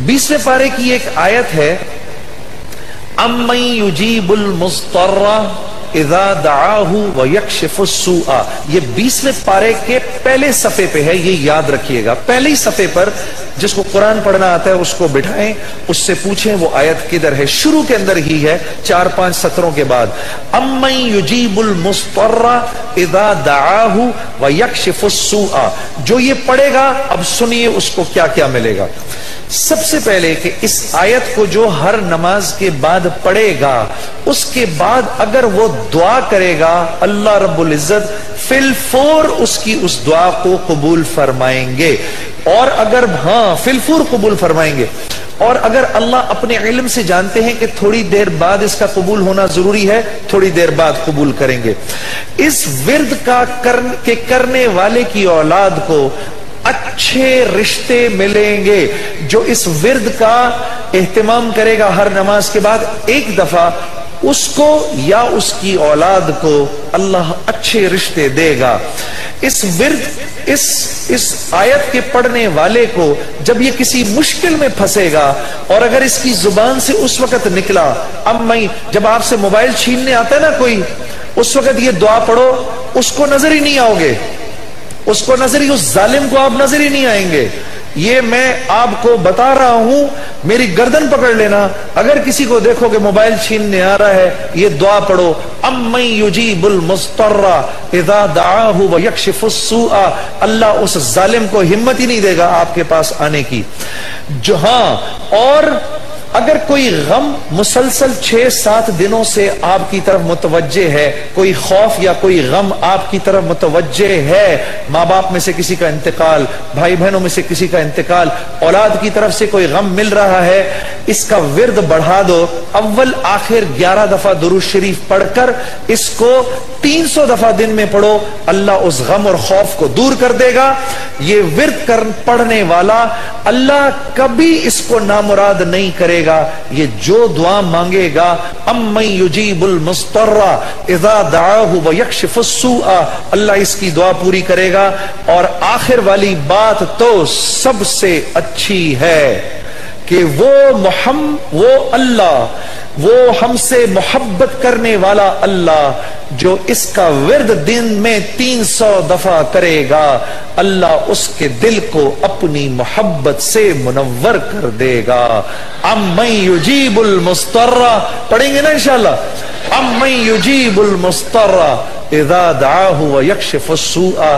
20वें पारे की एक आयत है, अम्मन युजीबुल मुस्तर्रा इज़ा दआहु व यक्शिफुस सूआ। ये 20वें पारे के पहले सफ़े पे है, ये याद रखिएगा। पहले ही सफ़े पर जिसको कुरान पढ़ना आता है उसको बिठाएं, उससे पूछें वो आयत किधर है। शुरू के अंदर ही है, 4-5 सत्रों के बाद। अम्मन युजीबुल मुस्तर्रा इज़ा दआहु व यक्शिफुस सूआ। जो ये पढ़ेगा, अब सुनिए उसको क्या क्या मिलेगा। सबसे पहले कि इस आयत को जो हर नमाज के बाद पढ़ेगा, उसके बाद अगर वो दुआ करेगा, अल्लाह रब्बुल इज्जत फिलफौर उसकी उस दुआ को कबूल फरमाएंगे। और अगर फिलफौर कबूल फरमाएंगे। और अगर अल्लाह अपने इल्म से जानते हैं कि थोड़ी देर बाद इसका कबूल होना जरूरी है, थोड़ी देर बाद कबूल करेंगे। इस विर्द का करने वाले की औलाद को अच्छे रिश्ते मिलेंगे। जो इस विर्द का एहतिमाम करेगा हर नमाज के बाद एक दफा, उसको या उसकी औलाद को अल्लाह अच्छे रिश्ते देगा। इस विर्द, इस आयत के पढ़ने वाले को जब ये किसी मुश्किल में फंसेगा, और अगर इसकी जुबान से उस वक्त निकला, अब मैं जब आपसे मोबाइल छीनने आता है ना कोई, उस वक्त ये दुआ पढ़ो, उसको नजर ही नहीं आओगे, उसको नजर ही, उस जालिम को आप नजर ही नहीं आएंगे। ये मैं आपको बता रहा हूं, मेरी गर्दन पकड़ लेना। अगर किसी को देखो कि मोबाइल छीनने आ रहा है, ये दुआ पढ़ो, अम्मन युजीबुल मुस्तर्रा इज़ा दआहु व यक्शिफुस सूआ। अल्लाह उस जालिम को हिम्मत ही नहीं देगा आपके पास आने की। जो और अगर कोई गम मुसलसल 6-7 दिनों से आपकी तरफ मुतवज्जे है, कोई खौफ या कोई गम आपकी तरफ मुतवज्जे है, माँ बाप में से किसी का इंतकाल, भाई बहनों में से किसी का इंतकाल, औलाद की तरफ से कोई गम मिल रहा है, इसका विर्द बढ़ा दो। अव्वल आखिर 11 दफा दुरूद शरीफ पढ़कर इसको 300 दफा दिन में पढ़ो, अल्लाह उस गम और खौफ को दूर कर देगा। ये विर्द पढ़ने वाला अल्लाह कभी इसको नामुराद नहीं करेगा। ये जो दुआ मांगेगा, अम्मन युजीबुल मुस्तर्रा इज़ा दआहु व यक्शिफुस सूआ, अल्लाह इसकी दुआ पूरी करेगा। और आखिर वाली बात तो सबसे अच्छी है कि वो अल्लाह, वो हमसे मोहब्बत करने वाला अल्लाह, जो इसका विर्द दिन में 300 दफा करेगा, अल्लाह उसके दिल को अपनी मोहब्बत से मुनव्वर कर देगा। अम्मन युजीबुल मुस्तर्रा, पढ़ेंगे ना इंशाअल्लाह। अम्मन युजीबुल मुस्तर्रा इज़ा दआहु व यक्शिफुस सूआ,